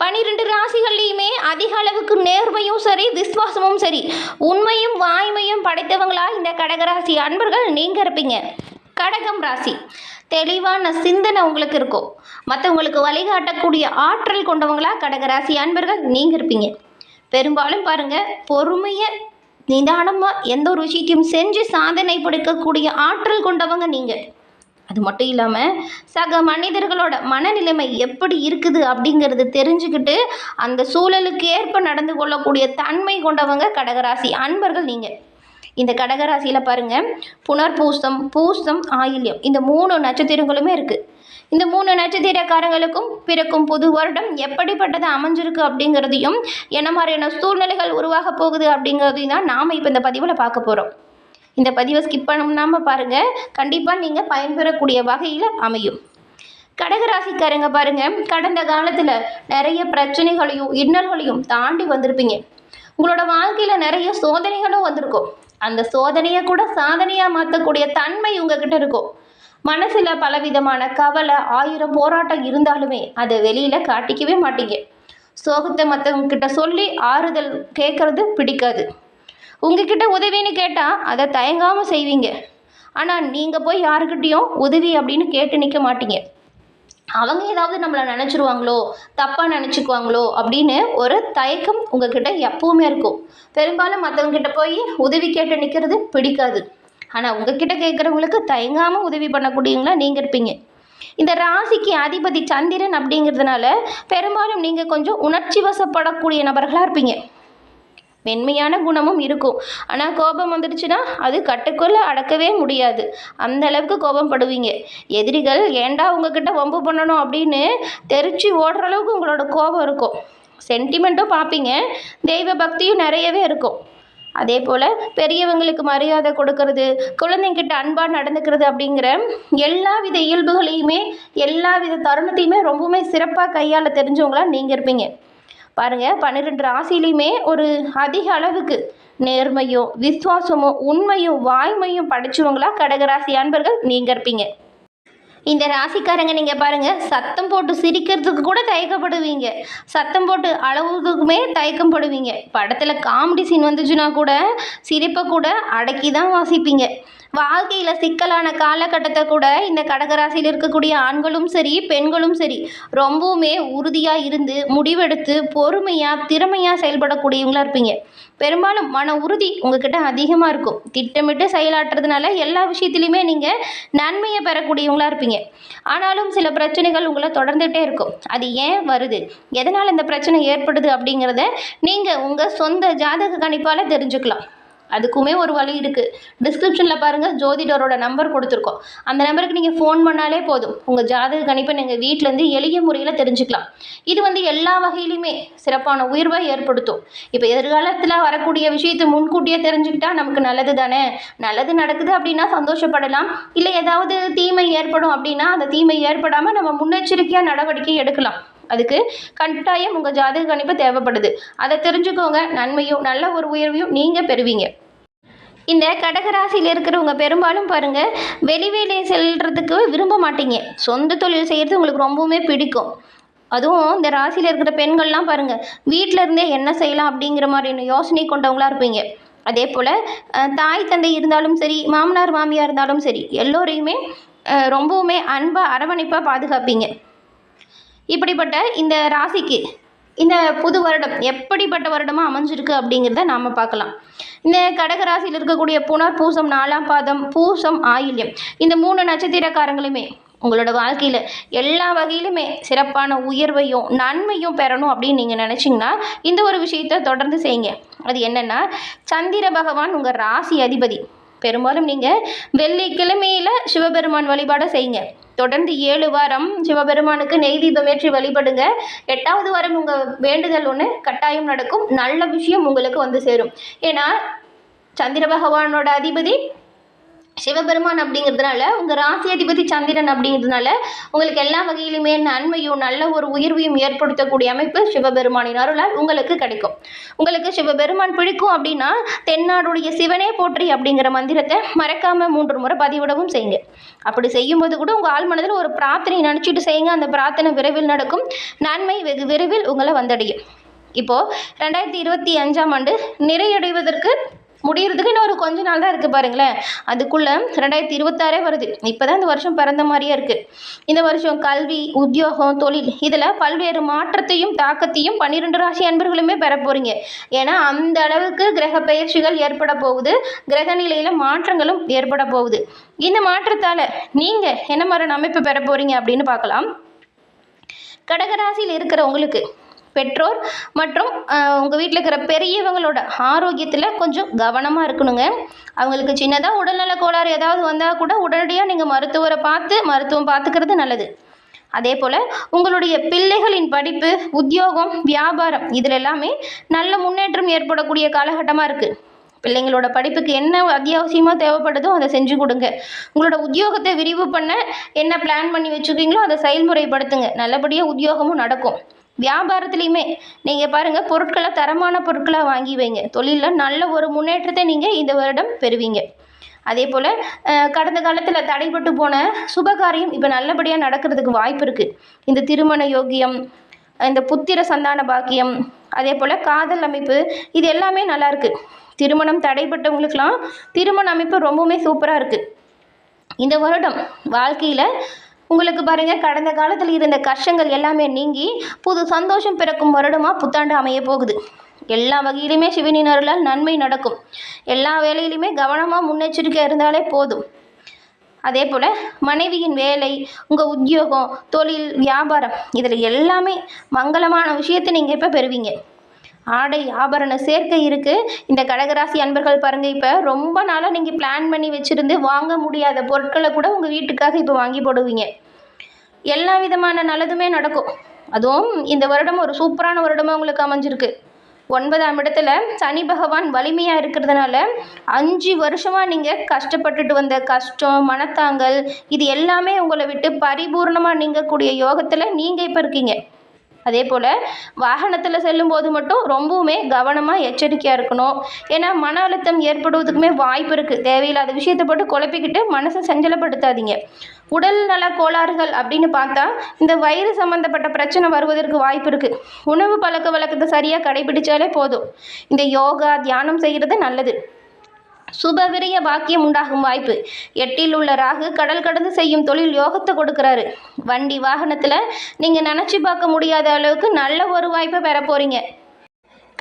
12 ராசிகள்லையுமே அதிக அளவுக்கு நேர்மையும் சரி, விசுவாசமும் சரி, உண்மையும் வாய்மையும் படைத்தவங்களா இந்த கடகராசி அன்பர்கள் நீங்க இருப்பீங்க. கடகம் ராசி, தெளிவான சிந்தனை உங்களுக்கு இருக்கும். மற்றவங்களுக்கு வழிகாட்டக்கூடிய ஆற்றல் கொண்டவங்களா கடகராசி அன்பர்கள் நீங்க இருப்பீங்க. பெரும்பாலும் பாருங்க, பொறுமையை நிதானமாக எந்த ஒரு விஷயத்தையும் செஞ்சு சாதனை படைக்கக்கூடிய ஆற்றல் கொண்டவங்க நீங்கள். அது மட்டும் இல்லாமல் சக மனிதர்களோட மனநிலைமை எப்படி இருக்குது அப்படிங்கிறது தெரிஞ்சுக்கிட்டு அந்த சூழலுக்கு ஏற்ப நடந்து கொள்ளக்கூடிய தன்மை கொண்டவங்க கடகராசி அன்பர்கள் நீங்கள். இந்த கடகராசியில் பாருங்கள், புனர்பூசம், பூசம், ஆயில்யம் இந்த 3 நட்சத்திரங்களுமே இருக்குது. இந்த 3 நட்சத்திரக்காரங்களுக்கும் பிறக்கும் புது வருடம் எப்படிப்பட்டது அமைஞ்சிருக்கு அப்படிங்கிறதையும் என்ன மாதிரியான சூழ்நிலைகள் உருவாக போகுது அப்படிங்கிறதையும் தான் நாம் இப்போ இந்த பதிவில் பார்க்க போகிறோம். இந்த பதிவை ஸ்கிப் பண்ணாமல் பாருங்கள், கண்டிப்பாக நீங்கள் பயன்பெறக்கூடிய வகையில் அமையும். கடகராசிக்காரங்க பாருங்கள், கடந்த காலத்தில் நிறைய பிரச்சனைகளையும் இன்னல்களையும் தாண்டி வந்திருப்பீங்க. உங்களோட வாழ்க்கையில் நிறைய சோதனைகளும் வந்திருக்கும். அந்த சோதனையை கூட சாதனையாக மாற்றக்கூடிய தன்மை உங்ககிட்ட இருக்கும். மனசில் பலவிதமான கவலை, 1000 போராட்டம் இருந்தாலுமே அதை வெளியில் காட்டிக்கவே மாட்டீங்க. சோகத்தை மற்றவங்க கிட்ட சொல்லி ஆறுதல் கேட்கறது பிடிக்காது. உங்ககிட்ட உதவின்னு கேட்டால் அதை தயங்காமல் செய்வீங்க. ஆனால் நீங்கள் போய் யாருக்கிட்டேயும் உதவி அப்படின்னு கேட்டு நிற்க மாட்டீங்க. அவங்க ஏதாவது நம்மளை நினச்சிருவாங்களோ, தப்பாக நினச்சிக்குவாங்களோ அப்படின்னு ஒரு தயக்கம் உங்ககிட்ட எப்பவுமே இருக்கும். பெரும்பாலும் மற்றவங்ககிட்ட போய் உதவி கேட்டு நிற்கிறது பிடிக்காது. ஆனால் உங்ககிட்ட கேட்குறவங்களுக்கு தயங்காமல் உதவி பண்ணக்கூடியவங்களா நீங்கள் இருப்பீங்க. இந்த ராசிக்கு அதிபதி சந்திரன் அப்படிங்கிறதுனால பெரும்பாலும் நீங்கள் கொஞ்சம் உணர்ச்சி வசப்படக்கூடிய நபர்களாக இருப்பீங்க. மென்மையான குணமும் இருக்கும். ஆனால் கோபம் வந்துடுச்சுன்னா அது கட்டுக்குள்ளே அடக்கவே முடியாது. அந்த அளவுக்கு கோபம் படுவீங்க. எதிரிகள் ஏண்டா உங்ககிட்ட வம்பு பண்ணணும் அப்படின்னு தெரிச்சு ஓடுற அளவுக்கு உங்களோட கோபம் இருக்கும். சென்டிமெண்ட்டும் பார்ப்பீங்க. தெய்வ பக்தியும் நிறையவே இருக்கும். அதே போல் பெரியவங்களுக்கு மரியாதை கொடுக்கறது, குழந்தைங்கிட்ட அன்பாக நடந்துக்கிறது அப்படிங்கிற எல்லா வித இயல்புகளையுமே எல்லா வித தருணத்தையுமே ரொம்பவுமே சிறப்பாக கையாள தெரிஞ்சவங்களா நீங்கள் இருப்பீங்க. பாருங்கள், 12 ராசிலையுமே ஒரு அதிக அளவுக்கு நேர்மையும் விசுவாசமும் உண்மையும் வாய்மையும் படித்தவங்களா கடகராசி அன்பர்கள் நீங்கள் இருப்பீங்க. இந்த ராசிக்காரங்க நீங்கள் பாருங்கள், சத்தம் போட்டு சிரிக்கிறதுக்கு கூட தயக்கப்படுவீங்க. சத்தம் போட்டு அழுவதுக்குமே தயக்கப்படுவீங்க. படத்தில் காமெடி சீன் வந்துச்சுன்னா கூட சிரிப்பை கூட அடக்கி தான் வாசிப்பீங்க. வாழ்க்கையில் சிக்கலான காலகட்டத்தை கூட இந்த கடகராசியில் இருக்கக்கூடிய ஆண்களும் சரி பெண்களும் சரி ரொம்பவுமே உறுதியாக இருந்து முடிவெடுத்து பொறுமையாக திறமையாக செயல்படக்கூடியவங்களா இருப்பீங்க. பெரும்பாலும் மன உறுதி உங்ககிட்ட அதிகமாக இருக்கும். திட்டமிட்டு செயலாற்றுறதுனால எல்லா விஷயத்துலையுமே நீங்கள் நன்மையை பெறக்கூடியவங்களா இருப்பீங்க. ஆனாலும் சில பிரச்சனைகள் உங்களை தொடர்ந்துகிட்டே இருக்கும். அது ஏன் வருது, எதனால் இந்த பிரச்சனை ஏற்படுது அப்படிங்கிறத நீங்கள் உங்கள் சொந்த ஜாதக கணிப்பால் தெரிஞ்சுக்கலாம். அதுக்குமே ஒரு வழி இருக்குது. டிஸ்கிரிப்ஷனில் பாருங்கள், ஜோதிடரோட நம்பர் கொடுத்துருக்கோம். அந்த நம்பருக்கு நீங்கள் ஃபோன் பண்ணாலே போதும். உங்கள் ஜாதக கணிப்பை நீங்கள் வீட்டிலேருந்து எளிய முறையில் தெரிஞ்சுக்கலாம். இது எல்லா வகையிலுமே சிறப்பான உயர்வை ஏற்படுத்தும். இப்போ எதிர்காலத்தில் வரக்கூடிய விஷயத்தை முன்கூட்டியே தெரிஞ்சுக்கிட்டா நமக்கு நல்லது தானே. நல்லது நடக்குது அப்படின்னா சந்தோஷப்படலாம். இல்லை ஏதாவது தீமை ஏற்படும் அப்படின்னா அந்த தீமை ஏற்படாமல் நம்ம முன்னெச்சரிக்கையாக நடவடிக்கை எடுக்கலாம். அதுக்கு கட்டாயம் உங்கள் ஜாதக கணிப்பு தேவைப்படுது. அதை தெரிஞ்சுக்கோங்க. நன்மையும் நல்ல ஒரு உயர்வையும் நீங்கள் பெறுவீங்க. இந்த கடகராசியில் இருக்கிறவங்க பெரும்பாலும் பாருங்கள், வெளி வேலை செல்றதுக்கு விரும்ப மாட்டீங்க. சொந்த தொழில் செய்கிறது உங்களுக்கு ரொம்பவுமே பிடிக்கும். அதுவும் இந்த ராசியில் இருக்கிற பெண்கள்லாம் பாருங்கள், வீட்டில் இருந்தே என்ன செய்யலாம் அப்படிங்கிற மாதிரியான யோசனை கொண்டவங்களா இருப்பீங்க. அதே போல் தாய் தந்தை இருந்தாலும் சரி, மாமனார் மாமியார் இருந்தாலும் சரி, எல்லோரையுமே ரொம்பவுமே அன்பாக அரவணைப்பாக பாதுகாப்பீங்க. இப்படிப்பட்ட இந்த ராசிக்கு இந்த புது வருடம் எப்படிப்பட்ட வருடமாக அமைஞ்சிருக்கு அப்படிங்கிறத நாம் பார்க்கலாம். இந்த கடகராசியில் இருக்கக்கூடிய புனர், பூசம், 4ஆம் பாதம், பூசம், ஆயில்யம் இந்த 3 நட்சத்திரக்காரங்களுமே உங்களோட வாழ்க்கையில் எல்லா வகையிலுமே சிறப்பான உயர்வையும் நன்மையும் பெறணும் அப்படின்னு நீங்கள் நினச்சிங்கன்னா இந்த ஒரு விஷயத்தை தொடர்ந்து செய்யுங்க. அது என்னென்னா, சந்திர பகவான் உங்கள் ராசி அதிபதி. பெரும்பாலும் நீங்கள் வெள்ளிக்கிழமையில் சிவபெருமான் வழிபாடை செய்யுங்க. தொடர்ந்து 7 வாரம் சிவபெருமானுக்கு நெய் தீபம் ஏற்றி வழிபடுங்க. 8வது வாரம் உங்கள் வேண்டுதல் ஒன்று கட்டாயம் நடக்கும். நல்ல விஷயம் உங்களுக்கு வந்து சேரும். ஏன்னா சந்திர பகவானோட அதிபதி சிவபெருமான் அப்படிங்கிறதுனால உங்கள் ராசி அதிபதி சந்திரன் அப்படிங்கிறதுனால உங்களுக்கு எல்லா வகையிலுமே நன்மையும் நல்ல ஒரு உயர்வையும் ஏற்படுத்தக்கூடிய அமைப்பு சிவபெருமானின் அருளால் உங்களுக்கு கிடைக்கும். உங்களுக்கு சிவபெருமான் பிடிக்கும் அப்படின்னா தென்னாடுடைய சிவனே போற்றி அப்படிங்கிற மந்திரத்தை மறக்காம 3 முறை பதிவிடவும் செய்யுங்க. அப்படி செய்யும்போது கூட உங்கள் ஆள் மனதில் ஒரு பிரார்த்தனை நினச்சிட்டு செய்யுங்க. அந்த பிரார்த்தனை விரைவில் நடக்கும். நன்மை வெகு விரைவில் உங்களை வந்தடையும். இப்போது 2025ஆம் ஆண்டு நிறைவடைவதற்கு முடியறதுக்கு இன்னும் ஒரு கொஞ்ச நாள் தான் இருக்குது பாருங்களேன். அதுக்குள்ளே 2026 வருது. இப்போ தான் இந்த வருஷம் பிறந்த மாதிரியே இருக்குது. இந்த வருஷம் கல்வி, உத்தியோகம், தொழில் இதில் பல்வேறு மாற்றத்தையும் தாக்கத்தையும் 12 ராசி அன்பர்களுமே பெற போகிறீங்க. ஏன்னா அந்த அளவுக்கு கிரக பெயர்ச்சிகள் ஏற்பட போகுது. கிரக நிலையில் மாற்றங்களும் ஏற்பட போகுது. இந்த மாற்றத்தால் நீங்கள் என்ன மாதிரி அமைப்பு பெற போகிறீங்க அப்படின்னு பார்க்கலாம். கடகராசியில் இருக்கிற உங்களுக்கு பெற்றோர் மற்றும் உங்கள் வீட்டில் இருக்கிற பெரியவங்களோட ஆரோக்கியத்தில் கொஞ்சம் கவனமாக இருக்கணுங்க. அவங்களுக்கு சின்னதாக உடல்நல கோளாறு ஏதாவது வந்தால் கூட உடனடியாக நீங்கள் மருத்துவரை பார்த்து மருத்துவம் பார்த்துக்கிறது நல்லது. அதே போல் உங்களுடைய பிள்ளைகளின் படிப்பு, உத்தியோகம், வியாபாரம் இதில் எல்லாமே நல்ல முன்னேற்றம் ஏற்படக்கூடிய காலகட்டமாக இருக்குது. பிள்ளைங்களோட படிப்புக்கு என்ன அத்தியாவசியமாக தேவைப்படுதோ அதை செஞ்சு கொடுங்க. உங்களோட உத்தியோகத்தை விரிவு பண்ண என்ன பிளான் பண்ணி வச்சுருக்கீங்களோ அதை செயல்முறைப்படுத்துங்க. நல்லபடியாக உத்தியோகமும் நடக்கும். வியாபாரத்துலேயுமே நீங்கள் பாருங்கள், பொருட்களை தரமான பொருட்களாக வாங்கி வைங்க. தொழிலில் நல்ல ஒரு முன்னேற்றத்தை நீங்கள் இந்த வருடம் பெறுவீங்க. அதே போல் கடந்த காலத்தில் தடைப்பட்டு போன சுபகாரியம் இப்போ நல்லபடியாக நடக்கிறதுக்கு வாய்ப்பு இருக்குது. இந்த திருமண யோகியம், இந்த புத்திர சந்தான பாக்கியம், அதே போல் காதல் அமைப்பு இது எல்லாமே நல்லாயிருக்கு. திருமணம் தடைப்பட்டவங்களுக்கெல்லாம் திருமண அமைப்பு ரொம்பவுமே சூப்பராக இருக்குது. இந்த வருடம் வாழ்க்கையில் உங்களுக்கு பாருங்கள், கடந்த காலத்தில் இருந்த கஷ்டங்கள் எல்லாமே நீங்கி புது சந்தோஷம் பிறக்கும் வருடமாக புத்தாண்டு அமைய போகுது. எல்லா வகையிலுமே சிவனின் அருளால் நன்மை நடக்கும். எல்லா வேலையிலுமே கவனமாக முன்னெச்சரிக்கை இருந்தாலே போதும். அதே போல் மனைவியின் வேலை, உங்கள் உத்தியோகம், தொழில், வியாபாரம் இதில் எல்லாமே மங்களமான விஷயத்தை நீங்கள் இப்போ பெறுவீங்க. ஆடை ஆபரண சேர்க்கை இருக்குது. இந்த கடகராசி அன்பர்கள் பாருங்கள், இப்போ ரொம்ப நாளாக நீங்கள் பிளான் பண்ணி வச்சுருந்து வாங்க முடியாத பொருட்களை கூட உங்கள் வீட்டுக்காக இப்போ வாங்கி போடுவீங்க. எல்லா விதமான நல்லதுமே நடக்கும். அதுவும் இந்த வருடம் ஒரு சூப்பரான வருடமாக உங்களுக்கு அமைஞ்சிருக்கு. 9ஆம் இடத்துல சனி பகவான் வலிமையாக இருக்கிறதுனால 5 வருஷமாக நீங்கள் கஷ்டப்பட்டுட்டு வந்த கஷ்டம், மனத்தாங்கல் இது எல்லாமே உங்களை விட்டு பரிபூர்ணமாக நீங்கக்கூடிய யோகத்தில் நீங்கள் இப்போ இருக்கீங்க. அதே போல் வாகனத்தில் செல்லும்போது மட்டும் ரொம்பவுமே கவனமாக எச்சரிக்கையாக இருக்கணும். ஏன்னா மன அழுத்தம் ஏற்படுவதுக்குமே வாய்ப்பு இருக்குது. தேவையில்லாத விஷயத்தை போட்டு குழப்பிக்கிட்டு மனசை சஞ்சலப்படுத்தாதீங்க. உடல் நல கோளாறுகள் அப்படின்னு பார்த்தா இந்த வயிறு சம்மந்தப்பட்ட பிரச்சனை வருவதற்கு வாய்ப்பு இருக்குது. உணவு பழக்க வழக்கத்தை சரியாக கடைபிடிச்சாலே போதும். இந்த யோகா தியானம் செய்கிறது நல்லது. சுபவிரிய பாக்கியம் உண்டாகும் வாய்ப்பு. 8இல் உள்ள ராகு கடல் கடந்து செய்யும் தொழில் யோகத்தை கொடுக்குறாரு. வண்டி வாகனத்தில் நீங்கள் நினச்சி பார்க்க முடியாத அளவுக்கு நல்ல ஒரு வாய்ப்பை பெற போகிறீங்க.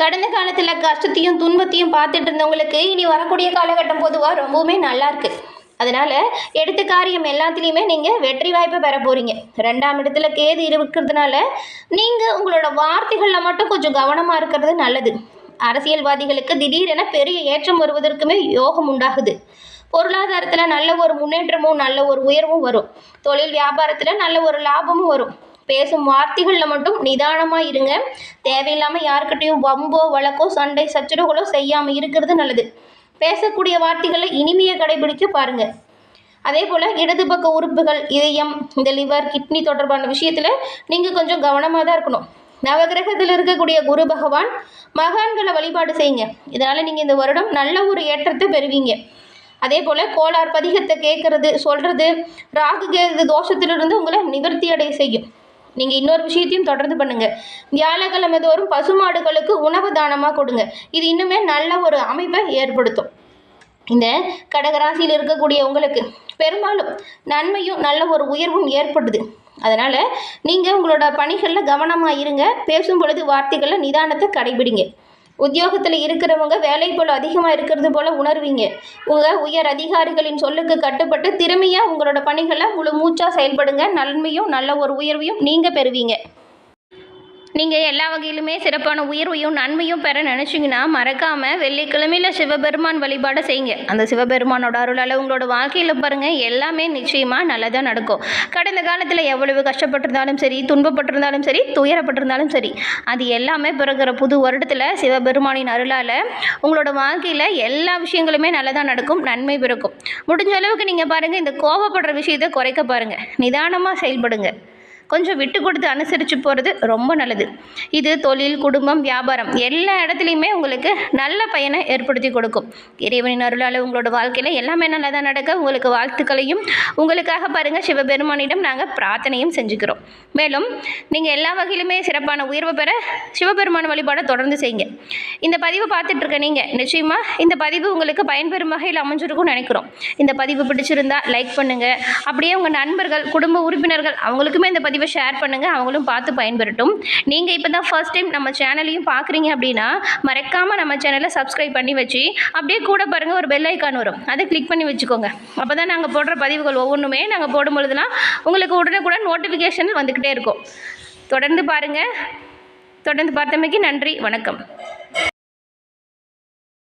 கடந்த காலத்தில் கஷ்டத்தையும் துன்பத்தையும் பார்த்துட்டு இருந்தவங்களுக்கு இனி வரக்கூடிய காலகட்டம் பொதுவாக ரொம்பவுமே நல்லா இருக்குது. அதனால் எடுத்த காரியம் எல்லாத்துலேயுமே நீங்கள் வெற்றி வாய்ப்பை பெற போகிறீங்க. 2ஆம் இடத்துல கேது இருக்கிறதுனால நீங்கள் உங்களோட வார்த்தைகளில் மட்டும் கொஞ்சம் கவனமாக இருக்கிறது நல்லது. அரசியல்வாதிகளுக்கு திடீரென பெரிய ஏற்றம் வருவதற்குமே யோகம் உண்டாகுது. பொருளாதாரத்தில் நல்ல ஒரு முன்னேற்றமும் நல்ல ஒரு உயர்வும் வரும். தொழில் வியாபாரத்தில் நல்ல ஒரு லாபமும் வரும். பேசும் வார்த்தைகளில் மட்டும் நிதானமாக இருங்க. தேவையில்லாமல் யாருக்கிட்டையும் வம்போ வழக்கோ சண்டை சச்சரவுகளோ செய்யாமல் இருக்கிறது நல்லது. பேசக்கூடிய வார்த்தைகளை இனிமையை கடைபிடிக்க பாருங்கள். அதே போல் இடது பக்க உறுப்புகள், இதயம், இந்த லிவர், கிட்னி தொடர்பான விஷயத்தில் நீங்கள் கொஞ்சம் கவனமாக தான் இருக்கணும். நவகிரகத்தில் இருக்கக்கூடிய குரு பகவான் மகான்களை வழிபாடு செய்யுங்க. இதனால் நீங்கள் இந்த வருடம் நல்ல ஒரு ஏற்றத்தை பெறுவீங்க. அதே போல் கோளார் பதிகத்தை கேட்குறது சொல்கிறது ராகு கேது தோஷத்திலிருந்து உங்களை நிவர்த்தி அடைய செய்யும். நீங்கள் இன்னொரு விஷயத்தையும் தொடர்ந்து பண்ணுங்கள். வியாழக்கிழமை தோறும் பசுமாடுகளுக்கு உணவு தானமாக கொடுங்க. இது இன்னுமே நல்ல ஒரு அமைப்பை ஏற்படுத்தும். இந்த கடகராசியில் இருக்கக்கூடிய உங்களுக்கு பெரும்பாலும் நன்மையும் நல்ல ஒரு உயர்வும் ஏற்படுது. அதனால் நீங்கள் உங்களோட பணிகளில் கவனமாக இருங்க. பேசும் பொழுது வார்த்தைகளில் நிதானத்தை கடைபிடிங்க. உத்தியோகத்தில் இருக்கிறவங்க வேலை போல் அதிகமாக இருக்கிறது போல் உணர்வீங்க. உங்கள் உயர் அதிகாரிகளின் சொல்லுக்கு கட்டுப்பட்டு திறமையாக உங்களோட பணிகளை முழு மூச்சாக செயல்படுங்க. நன்மையும் நல்ல ஒரு உயர்வையும் நீங்கள் பெறுவீங்க. நீங்கள் எல்லா வகையிலுமே சிறப்பான உயர்வையும் நன்மையும் பெற நினச்சிங்கன்னா மறக்காமல் வெள்ளிக்கிழமையில் சிவபெருமான் வழிபாடு செய்யுங்க. அந்த சிவபெருமானோட அருளால் உங்களோட வாழ்க்கையில் பாருங்கள் எல்லாமே நிச்சயமாக நல்லதாக நடக்கும். கடந்த காலத்தில் எவ்வளவு கஷ்டப்பட்டிருந்தாலும் சரி, துன்பப்பட்டிருந்தாலும் சரி, துயரப்பட்டிருந்தாலும் சரி, அது எல்லாமே பிறகுற புது வருடத்தில் சிவபெருமானின் அருளால் உங்களோட வாழ்க்கையில் எல்லா விஷயங்களுமே நல்லதாக நடக்கும், நன்மை பிறக்கும். முடிஞ்ச அளவுக்கு நீங்கள் பாருங்கள், இந்த கோபப்படுற விஷயத்தை குறைக்க பாருங்கள், நிதானமாக செயல்படுங்க. கொஞ்சம் விட்டு கொடுத்து அனுசரித்து போகிறது ரொம்ப நல்லது. இது தொழில், குடும்பம், வியாபாரம் எல்லா இடத்துலையுமே உங்களுக்கு நல்ல பயனை ஏற்படுத்தி கொடுக்கும். இறைவனின் அருளால் உங்களோட வாழ்க்கையில் எல்லாமே நல்லதாக நடக்க உங்களுக்கு வாழ்த்துக்களையும் உங்களுக்காக பாருங்கள் சிவபெருமானிடம் நாங்கள் பிரார்த்தனையும் செஞ்சுக்கிறோம். மேலும் நீங்கள் எல்லா வகையிலுமே சிறப்பான உயர்வு பெற சிவபெருமான வழிபாடை தொடர்ந்து செய்யுங்க. இந்த பதிவு பார்த்துட்டு இருக்க நீங்கள் நிச்சயமாக இந்த பதிவு உங்களுக்கு பயன்பெறும் வகையில் அமைஞ்சிருக்கும்னு நினைக்கிறோம். இந்த பதிவு பிடிச்சிருந்தா லைக் பண்ணுங்கள். அப்படியே உங்கள் நண்பர்கள், குடும்ப உறுப்பினர்கள் அவங்களுக்குமே இந்த பதிவு ஷேர் பண்ணுங்கள், அவங்களும் பார்த்து பயன்பெறட்டும். நீங்கள் இப்போ தான் ஃபர்ஸ்ட் டைம் நம்ம சேனலையும் பார்க்குறீங்க அப்படின்னா மறக்காமல் நம்ம சேனலை சப்ஸ்கிரைப் பண்ணி வச்சு அப்படியே கூட பாருங்கள் ஒரு பெல் ஐக்கான் வரும், அதை கிளிக் பண்ணி வச்சுக்கோங்க. அப்போ தான் நாங்கள் போடுற பதிவுகள் ஒவ்வொன்றுமே நாங்கள் போடும் பொழுதுலாம் உங்களுக்கு உடனுக்குடன் நோட்டிஃபிகேஷன் வந்துக்கிட்டே இருக்கும். தொடர்ந்து பாருங்கள். தொடர்ந்து பார்த்தமைக்கு நன்றி, வணக்கம்.